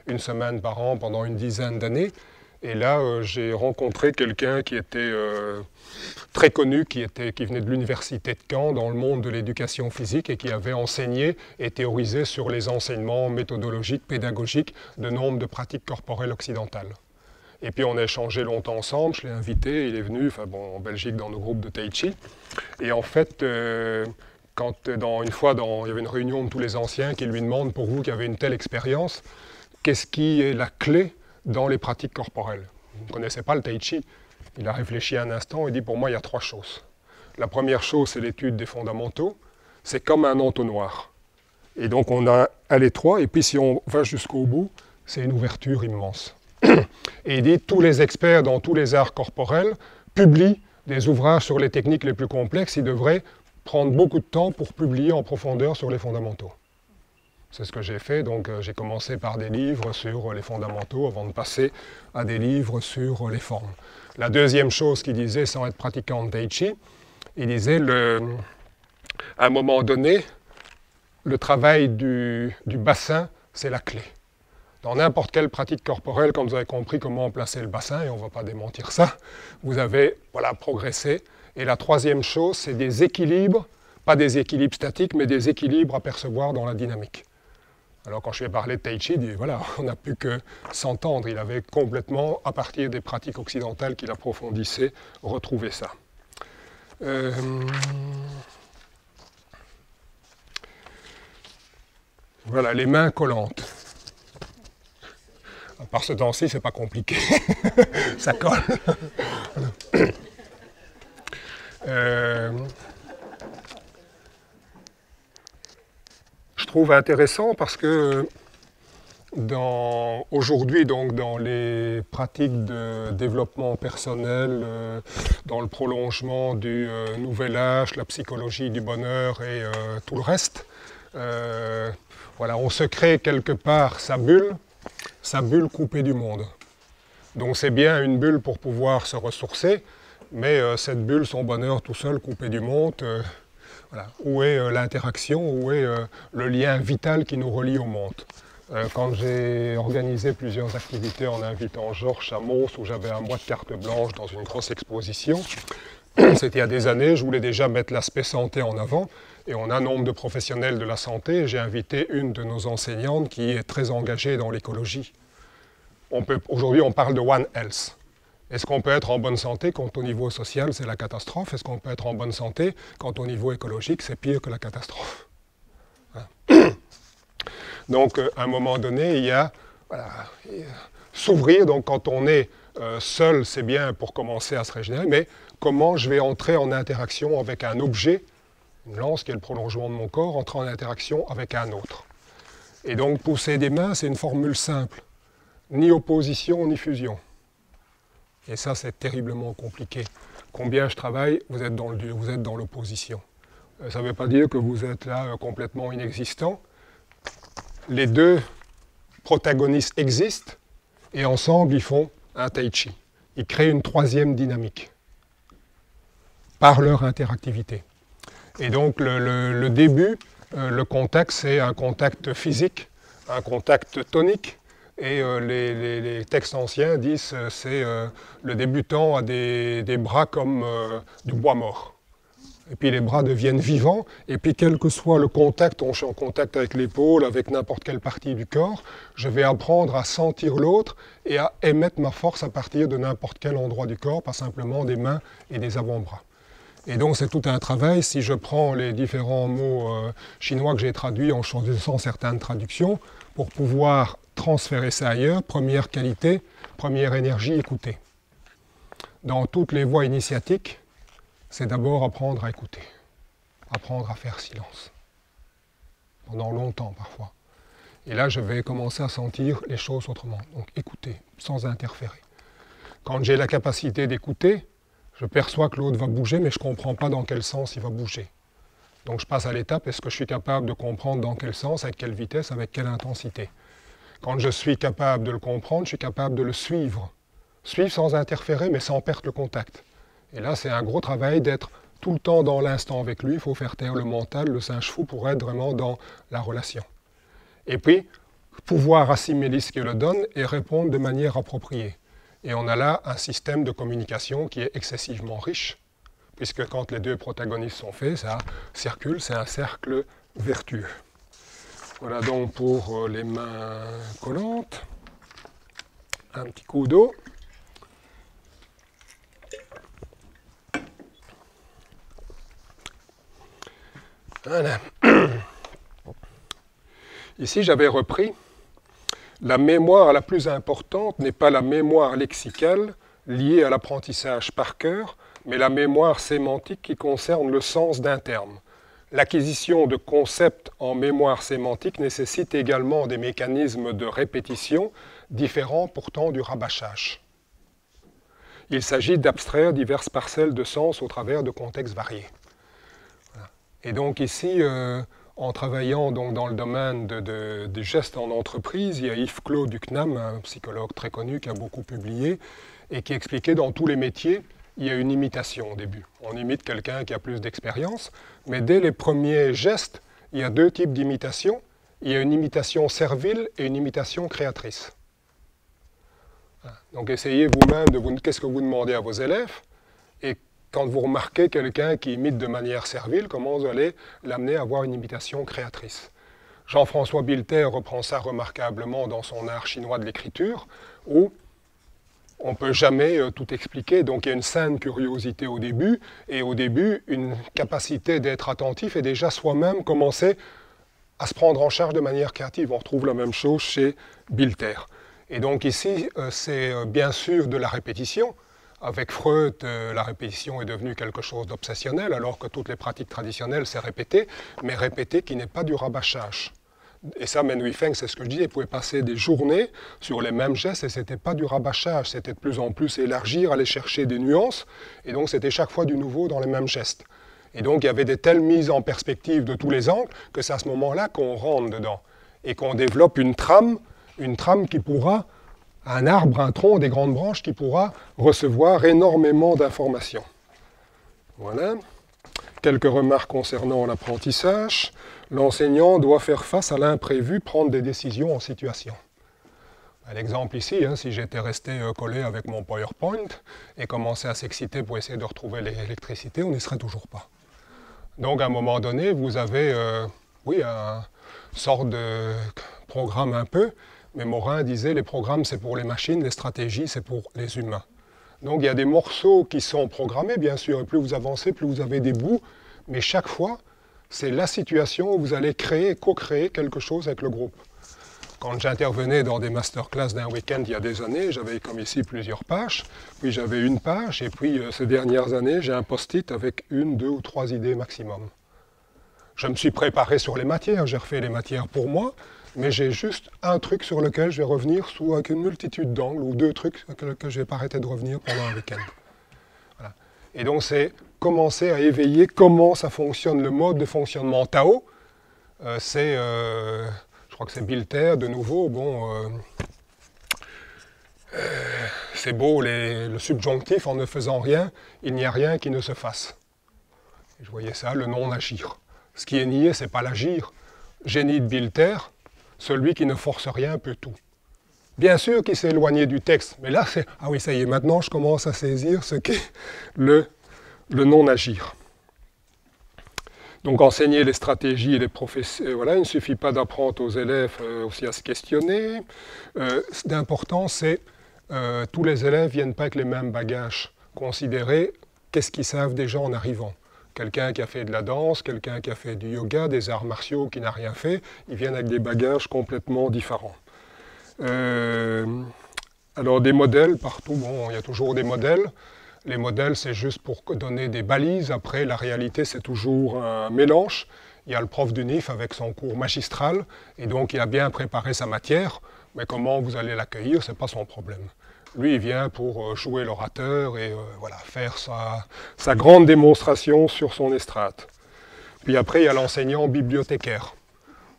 une semaine par an pendant une dizaine d'années. Et là, j'ai rencontré quelqu'un qui était très connu, qui venait de l'université de Caen dans le monde de l'éducation physique et qui avait enseigné et théorisé sur les enseignements méthodologiques, pédagogiques de nombre de pratiques corporelles occidentales. Et puis on a échangé longtemps ensemble, je l'ai invité, il est venu en Belgique dans nos groupes de Tai Chi. Et en fait, une fois, il y avait une réunion de tous les anciens qui lui demandent, pour vous qui avez une telle expérience, qu'est-ce qui est la clé dans les pratiques corporelles? Il ne connaissait pas le Tai Chi. Il a réfléchi un instant et dit, pour moi, il y a 3 choses. La première chose, c'est l'étude des fondamentaux. C'est comme un entonnoir. Et donc on a à l'étroit, et puis si on va jusqu'au bout, c'est une ouverture immense. Et il dit, tous les experts dans tous les arts corporels publient des ouvrages sur les techniques les plus complexes. Ils devraient prendre beaucoup de temps pour publier en profondeur sur les fondamentaux. C'est ce que j'ai fait, donc j'ai commencé par des livres sur les fondamentaux avant de passer à des livres sur les formes. La deuxième chose qu'il disait, sans être pratiquant de Tai Chi, il disait, à un moment donné, le travail du bassin, c'est la clé. Dans n'importe quelle pratique corporelle, quand vous avez compris comment placer le bassin, et on ne va pas démentir ça, vous avez progressé. Et la troisième chose, c'est des équilibres, pas des équilibres statiques, mais des équilibres à percevoir dans la dynamique. Alors quand je lui ai parlé de Tai Chi, il dit, voilà, on n'a plus que s'entendre. Il avait complètement, à partir des pratiques occidentales qu'il approfondissait, retrouvé ça. Voilà, les mains collantes. Par ce temps-ci, c'est pas compliqué. Ça colle. Je trouve intéressant parce que aujourd'hui, donc, dans les pratiques de développement personnel, dans le prolongement du nouvel âge, la psychologie du bonheur et tout le reste, voilà, on se crée quelque part sa bulle coupée du monde. Donc c'est bien une bulle pour pouvoir se ressourcer, mais cette bulle, son bonheur tout seul, coupé du monde, voilà. Où est l'interaction, où est le lien vital qui nous relie au monde? Quand j'ai organisé plusieurs activités en invitant Georges à Mons, où j'avais un mois de carte blanche dans une grosse exposition, c'était il y a des années, je voulais déjà mettre l'aspect santé en avant, et on a un nombre de professionnels de la santé. J'ai invité une de nos enseignantes qui est très engagée dans l'écologie. Aujourd'hui, on parle de One Health. Est-ce qu'on peut être en bonne santé quand au niveau social, c'est la catastrophe? Est-ce qu'on peut être en bonne santé quand au niveau écologique, c'est pire que la catastrophe? Hein? Donc, à un moment donné, il y a voilà, s'ouvrir. Donc quand on est seul, c'est bien pour commencer à se régénérer, mais comment je vais entrer en interaction avec un objet, une lance qui est le prolongement de mon corps, entrer en interaction avec un autre. Et donc pousser des mains, c'est une formule simple. Ni opposition, ni fusion. Et ça, c'est terriblement compliqué. Combien je travaille, vous êtes dans le dur, vous êtes dans l'opposition. Ça ne veut pas dire que vous êtes là complètement inexistant. Les deux protagonistes existent et ensemble, ils font un tai chi. Ils créent une troisième dynamique par leur interactivité. Et donc, le début, le contact, c'est un contact physique, un contact tonique. Et les textes anciens disent que le débutant a des bras comme du bois mort. Et puis les bras deviennent vivants, et puis quel que soit le contact, on est en contact avec l'épaule, avec n'importe quelle partie du corps, je vais apprendre à sentir l'autre et à émettre ma force à partir de n'importe quel endroit du corps, pas simplement des mains et des avant-bras. Et donc c'est tout un travail. Si je prends les différents mots chinois que j'ai traduits en choisissant certaines traductions, pour pouvoir transférer ça ailleurs, première qualité, première énergie, écouter. Dans toutes les voies initiatiques, c'est d'abord apprendre à écouter, apprendre à faire silence, pendant longtemps parfois. Et là, je vais commencer à sentir les choses autrement. Donc écouter, sans interférer. Quand j'ai la capacité d'écouter, je perçois que l'autre va bouger, mais je ne comprends pas dans quel sens il va bouger. Donc je passe à l'étape, est-ce que je suis capable de comprendre dans quel sens, avec quelle vitesse, avec quelle intensité. Quand je suis capable de le comprendre, je suis capable de le suivre. Suivre sans interférer, mais sans perdre le contact. Et là, c'est un gros travail d'être tout le temps dans l'instant avec lui. Il faut faire taire le mental, le singe fou, pour être vraiment dans la relation. Et puis, pouvoir assimiler ce qu'il le donne et répondre de manière appropriée. Et on a là un système de communication qui est excessivement riche, puisque quand les deux protagonistes sont faits, ça circule, c'est un cercle vertueux. Voilà donc pour les mains collantes. Un petit coup d'eau. Voilà. Ici, j'avais repris la mémoire la plus importante n'est pas la mémoire lexicale liée à l'apprentissage par cœur, mais la mémoire sémantique qui concerne le sens d'un terme. L'acquisition de concepts en mémoire sémantique nécessite également des mécanismes de répétition différents pourtant du rabâchage. Il s'agit d'abstraire diverses parcelles de sens au travers de contextes variés. Et donc ici, en travaillant donc dans le domaine des gestes en entreprise, il y a Yves-Claude Ducnam, un psychologue très connu qui a beaucoup publié et qui expliquait dans tous les métiers, il y a une imitation au début. On imite quelqu'un qui a plus d'expérience, mais dès les premiers gestes, il y a deux types d'imitation. Il y a une imitation servile et une imitation créatrice. Donc essayez vous-même qu'est-ce que vous demandez à vos élèves, et quand vous remarquez quelqu'un qui imite de manière servile, comment vous allez l'amener à avoir une imitation créatrice. Jean-François Bilter reprend ça remarquablement dans son art chinois de l'écriture, où on ne peut jamais tout expliquer. Donc il y a une saine curiosité au début, et au début, une capacité d'être attentif et déjà soi-même commencer à se prendre en charge de manière créative. On retrouve la même chose chez Bilter. Et donc ici, c'est bien sûr de la répétition. Avec Freud, la répétition est devenue quelque chose d'obsessionnel, alors que toutes les pratiques traditionnelles, c'est répéter, mais répéter qui n'est pas du rabâchage. Et ça, Men Wifeng, c'est ce que je disais, il pouvait passer des journées sur les mêmes gestes, et ce n'était pas du rabâchage, c'était de plus en plus élargir, aller chercher des nuances, et donc c'était chaque fois du nouveau dans les mêmes gestes. Et donc il y avait des telles mises en perspective de tous les angles, que c'est à ce moment-là qu'on rentre dedans, et qu'on développe une trame qui pourra, un arbre, un tronc, des grandes branches qui pourra recevoir énormément d'informations. Voilà. Quelques remarques concernant l'apprentissage. L'enseignant doit faire face à l'imprévu, prendre des décisions en situation. L'exemple ici, si j'étais resté collé avec mon PowerPoint et commençais à s'exciter pour essayer de retrouver l'électricité, on n'y serait toujours pas. Donc à un moment donné, vous avez un sorte de programme un peu, mais Morin disait les programmes c'est pour les machines, les stratégies c'est pour les humains. Donc il y a des morceaux qui sont programmés bien sûr, et plus vous avancez, plus vous avez des bouts, mais chaque fois c'est la situation où vous allez créer, co-créer quelque chose avec le groupe. Quand j'intervenais dans des masterclass d'un week-end il y a des années, j'avais comme ici plusieurs pages, puis j'avais une page, et puis ces dernières années, j'ai un post-it avec 1, 2 ou 3 idées maximum. Je me suis préparé sur les matières, j'ai refait les matières pour moi, mais j'ai juste un truc sur lequel je vais revenir avec une multitude d'angles, ou 2 trucs sur lesquels je ne vais pas arrêter de revenir pendant un week-end. Voilà. Et donc c'est commencer à éveiller comment ça fonctionne, le mode de fonctionnement Tao. Je crois que c'est Bilter, de nouveau, bon, c'est beau le subjonctif, en ne faisant rien, il n'y a rien qui ne se fasse. Et je voyais ça, le non-agir. Ce qui est nié, ce n'est pas l'agir. Génie de Bilter, celui qui ne force rien peut tout. Bien sûr qu'il s'est éloigné du texte, mais là c'est, ah oui ça y est, maintenant je commence à saisir ce qu'est le non-agir. Donc enseigner les stratégies et les professeurs, voilà, il ne suffit pas d'apprendre aux élèves aussi à se questionner. D'important, c'est tous les élèves ne viennent pas avec les mêmes bagages. Considérer qu'est-ce qu'ils savent déjà en arrivant. Quelqu'un qui a fait de la danse, quelqu'un qui a fait du yoga, des arts martiaux, qui n'a rien fait, ils viennent avec des bagages complètement différents. Alors des modèles, partout, bon, il y a toujours des modèles. Les modèles, c'est juste pour donner des balises. Après, la réalité, c'est toujours un mélange. Il y a le prof du NIF avec son cours magistral, et donc il a bien préparé sa matière, mais comment vous allez l'accueillir, ce n'est pas son problème. Lui, il vient pour jouer l'orateur et voilà, faire sa grande démonstration sur son estrade. Puis après, il y a l'enseignant bibliothécaire.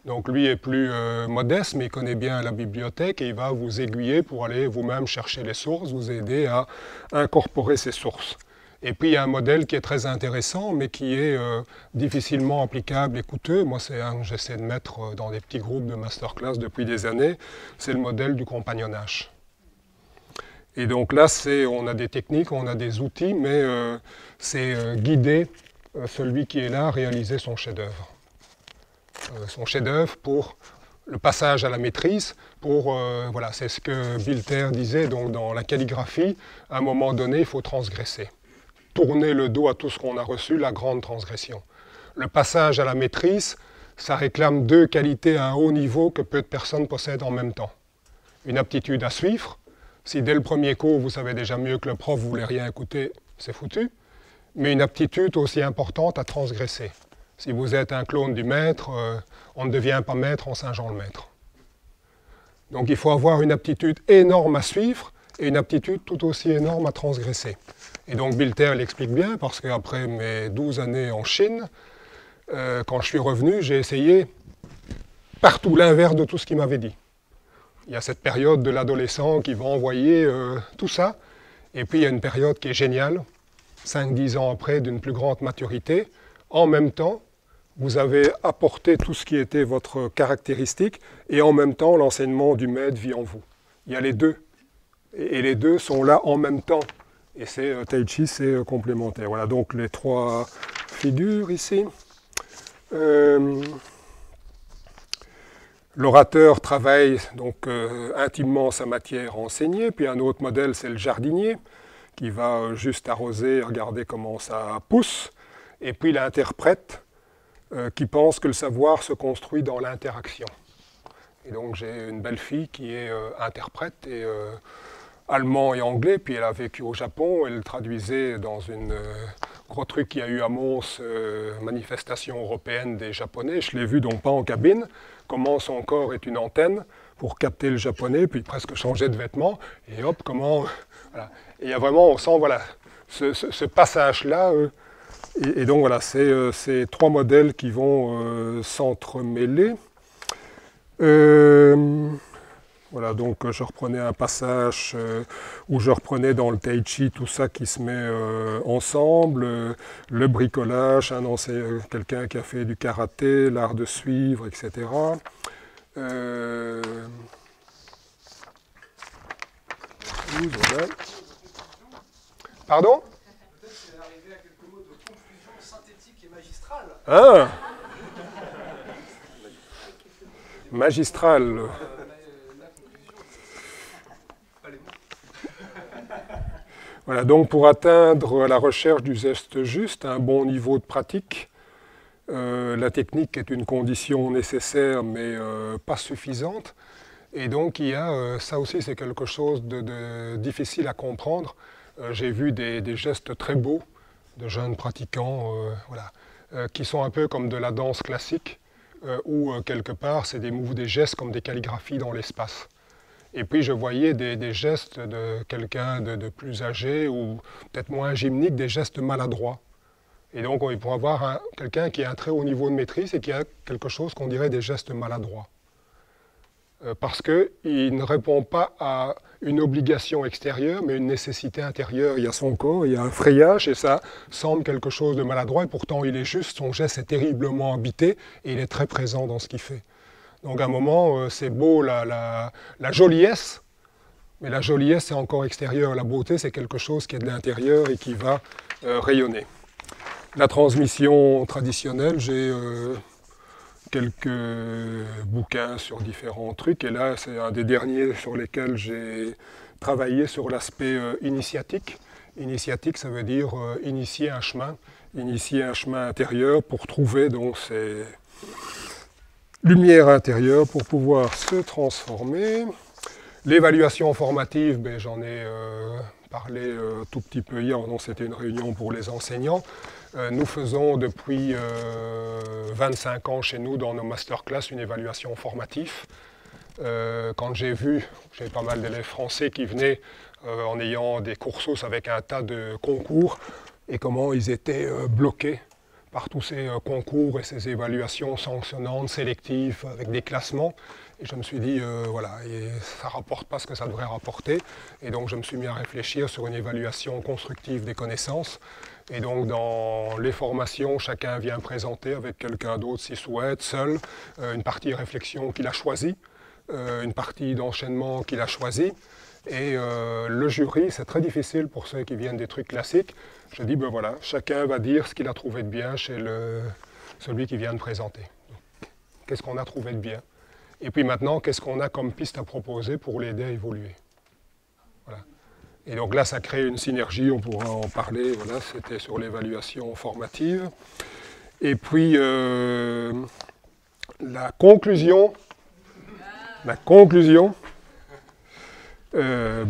Donc lui est plus modeste, mais il connaît bien la bibliothèque et il va vous aiguiller pour aller vous-même chercher les sources, vous aider à incorporer ces sources. Et puis il y a un modèle qui est très intéressant, mais qui est difficilement applicable et coûteux. Moi, c'est un que j'essaie de mettre dans des petits groupes de masterclass depuis des années. C'est le modèle du compagnonnage. Et donc là, on a des techniques, on a des outils, mais c'est guider celui qui est là à réaliser son chef-d'œuvre. Son chef-d'œuvre pour le passage à la maîtrise, voilà, c'est ce que Bilter disait, donc dans la calligraphie, à un moment donné, il faut transgresser. Tourner le dos à tout ce qu'on a reçu, la grande transgression. Le passage à la maîtrise, ça réclame 2 qualités à un haut niveau que peu de personnes possèdent en même temps. Une aptitude à suivre. Si dès le premier cours, vous savez déjà mieux que le prof, vous ne voulez rien écouter, c'est foutu. Mais une aptitude aussi importante à transgresser. Si vous êtes un clone du maître, on ne devient pas maître en Saint Jean le Maître. Donc il faut avoir une aptitude énorme à suivre et une aptitude tout aussi énorme à transgresser. Et donc Bilter l'explique bien, parce qu'après mes 12 années en Chine, quand je suis revenu, j'ai essayé partout l'inverse de tout ce qu'il m'avait dit. Il y a cette période de l'adolescent qui va envoyer tout ça, et puis il y a une période qui est géniale, 5-10 ans après, d'une plus grande maturité. En même temps, vous avez apporté tout ce qui était votre caractéristique, et en même temps, l'enseignement du maître vit en vous. Il y a les deux, et les deux sont là en même temps. Et Tai Chi, c'est complémentaire. Voilà donc les 3 figures ici. L'orateur travaille donc intimement sa matière enseignée, puis un autre modèle, c'est le jardinier, qui va juste arroser, regarder comment ça pousse, et puis l'interprète, qui pense que le savoir se construit dans l'interaction. Et donc j'ai une belle fille qui est interprète, et allemand et anglais, puis elle a vécu au Japon, elle traduisait dans une gros truc qu'il y a eu à Mons, manifestation européenne des Japonais, je l'ai vu donc pas en cabine, comment son corps est une antenne pour capter le japonais, puis presque changer de vêtements, et hop, comment... Voilà. Et il y a vraiment, on sent, voilà, ce passage-là, et donc voilà, c'est ces 3 modèles qui vont s'entremêler. Voilà, donc je reprenais un passage où je reprenais dans le Tai Chi tout ça qui se met ensemble, le bricolage, quelqu'un qui a fait du karaté, l'art de suivre, etc. Voilà. Pardon ? Peut-être c'est arrivé à quelques mots de conclusion synthétique et magistrale. Ah ! Magistral. Voilà, donc pour atteindre la recherche du geste juste, un bon niveau de pratique, la technique est une condition nécessaire mais pas suffisante. Et donc il y a, ça aussi c'est quelque chose de difficile à comprendre. J'ai vu des gestes très beaux de jeunes pratiquants, voilà, qui sont un peu comme de la danse classique, où quelque part c'est des gestes comme des calligraphies dans l'espace. Et puis je voyais des gestes de quelqu'un de plus âgé ou peut-être moins gymnique, des gestes maladroits. Et donc il pourrait avoir quelqu'un qui a un très haut niveau de maîtrise et qui a quelque chose qu'on dirait des gestes maladroits. Parce qu'il ne répond pas à une obligation extérieure, mais une nécessité intérieure. Il y a son corps, il y a un frayage, et ça semble quelque chose de maladroit, et pourtant il est juste, son geste est terriblement habité, et il est très présent dans ce qu'il fait. Donc à un moment, c'est beau la joliesse, mais la joliesse c'est encore extérieur. La beauté c'est quelque chose qui est de l'intérieur et qui va rayonner. La transmission traditionnelle, j'ai quelques bouquins sur différents trucs, et là c'est un des derniers sur lesquels j'ai travaillé sur l'aspect initiatique. Initiatique, ça veut dire initier un chemin intérieur pour trouver donc ces lumières intérieures pour pouvoir se transformer. L'évaluation formative, ben, j'en ai parlé tout petit peu hier, donc c'était une réunion pour les enseignants. Nous faisons depuis 25 ans chez nous dans nos masterclass une évaluation formative. Quand j'ai pas mal d'élèves français qui venaient en ayant des cursus avec un tas de concours et comment ils étaient bloqués par tous ces concours et ces évaluations sanctionnantes, sélectives, avec des classements. Et je me suis dit, voilà, et ça ne rapporte pas ce que ça devrait rapporter. Et donc je me suis mis à réfléchir sur une évaluation constructive des connaissances. Et donc dans les formations, chacun vient présenter avec quelqu'un d'autre s'il souhaite, seul, une partie réflexion qu'il a choisie, une partie d'enchaînement qu'il a choisie. Et le jury, c'est très difficile pour ceux qui viennent des trucs classiques. Je dis, ben voilà, chacun va dire ce qu'il a trouvé de bien chez celui qui vient de présenter. Qu'est-ce qu'on a trouvé de bien? Et puis maintenant, qu'est-ce qu'on a comme piste à proposer pour l'aider à évoluer? Voilà. Et donc là, ça crée une synergie, on pourra en parler. Voilà, c'était sur l'évaluation formative. Et puis, la conclusion. Ben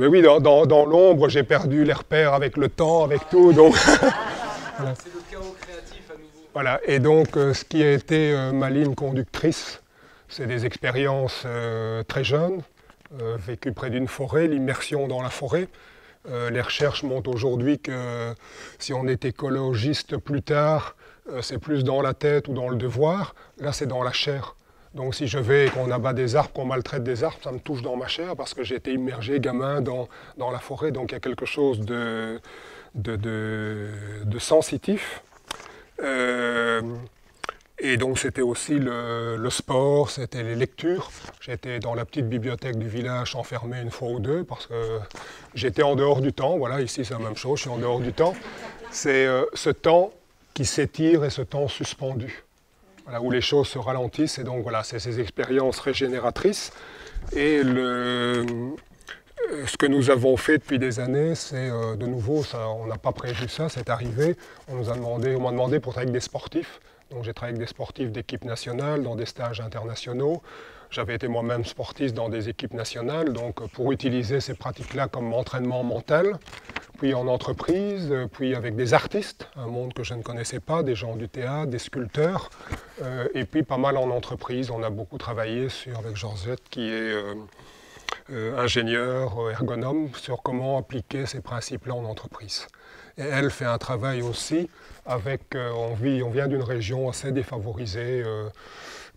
oui, dans l'ombre, j'ai perdu les repères avec le temps, avec tout. Donc voilà. C'est le chaos créatif à nouveau. Voilà. Et donc, ce qui a été ma ligne conductrice, c'est des expériences très jeunes, vécues près d'une forêt, l'immersion dans la forêt. Les recherches montrent aujourd'hui que si on est écologiste plus tard, c'est plus dans la tête ou dans le devoir. Là, c'est dans la chair. Donc si je vais et qu'on abat des arbres, qu'on maltraite des arbres, ça me touche dans ma chair parce que j'ai été immergé gamin dans la forêt. Donc il y a quelque chose de sensitif. Et donc c'était aussi le sport, c'était les lectures. J'étais dans la petite bibliothèque du village enfermé une fois ou deux parce que j'étais en dehors du temps. Voilà, ici c'est la même chose, je suis en dehors du temps. C'est ce temps qui s'étire et ce temps suspendu. Voilà, où les choses se ralentissent, et donc voilà, c'est ces expériences régénératrices. Et ce que nous avons fait depuis des années, c'est de nouveau, ça, on n'a pas prévu ça, c'est arrivé, on m'a demandé pour travailler avec des sportifs. Donc j'ai travaillé avec des sportifs d'équipe nationale, dans des stages internationaux. J'avais été moi-même sportif dans des équipes nationales, donc pour utiliser ces pratiques-là comme entraînement mental, puis en entreprise, puis avec des artistes, un monde que je ne connaissais pas, des gens du théâtre, des sculpteurs, et puis pas mal en entreprise. On a beaucoup travaillé avec Georgette, qui est ingénieure, ergonome, sur comment appliquer ces principes-là en entreprise. Et elle fait un travail aussi avec, on vient d'une région assez défavorisée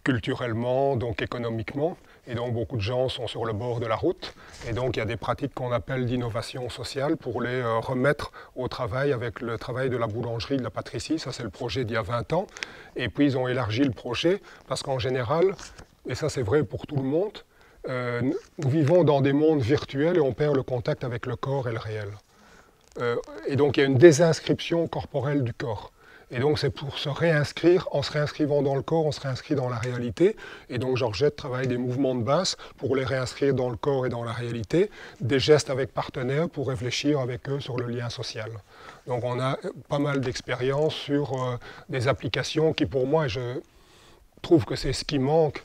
culturellement, donc économiquement, et donc beaucoup de gens sont sur le bord de la route, et donc il y a des pratiques qu'on appelle d'innovation sociale pour les remettre au travail avec le travail de la boulangerie, de la pâtisserie. Ça c'est le projet d'il y a 20 ans, et puis ils ont élargi le projet, parce qu'en général, et ça c'est vrai pour tout le monde, nous vivons dans des mondes virtuels et on perd le contact avec le corps et le réel. Et donc il y a une désinscription corporelle du corps. Et donc c'est pour se réinscrire, en se réinscrivant dans le corps, on se réinscrit dans la réalité. Et donc Georgette travaille des mouvements de base pour les réinscrire dans le corps et dans la réalité, des gestes avec partenaires pour réfléchir avec eux sur le lien social. Donc on a pas mal d'expériences sur des applications qui pour moi, je trouve que c'est ce qui manque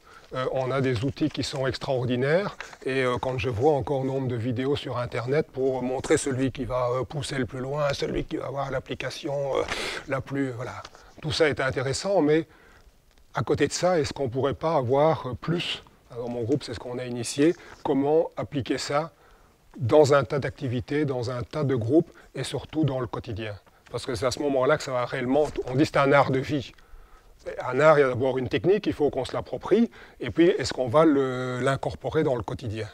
on a des outils qui sont extraordinaires. Et quand je vois encore nombre de vidéos sur Internet pour montrer celui qui va pousser le plus loin, celui qui va avoir l'application la plus... Voilà. Tout ça est intéressant, mais à côté de ça, est-ce qu'on ne pourrait pas avoir plus? Dans mon groupe, c'est ce qu'on a initié. Comment appliquer ça dans un tas d'activités, dans un tas de groupes et surtout dans le quotidien? Parce que c'est à ce moment-là que ça va réellement... On dit que c'est un art de vie. Un art, il y a d'abord une technique, il faut qu'on se l'approprie. Et puis, est-ce qu'on va l'incorporer dans le quotidien?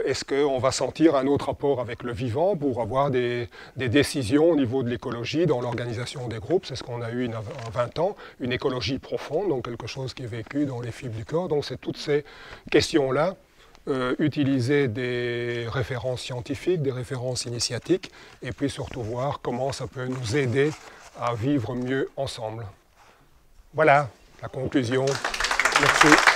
Est-ce qu'on va sentir un autre rapport avec le vivant pour avoir des décisions au niveau de l'écologie dans l'organisation des groupes? C'est ce qu'on a eu en 20 ans, une écologie profonde, donc quelque chose qui est vécu dans les fibres du corps. Donc c'est toutes ces questions-là, utiliser des références scientifiques, des références initiatiques, et puis surtout voir comment ça peut nous aider à vivre mieux ensemble. Voilà la conclusion. Merci.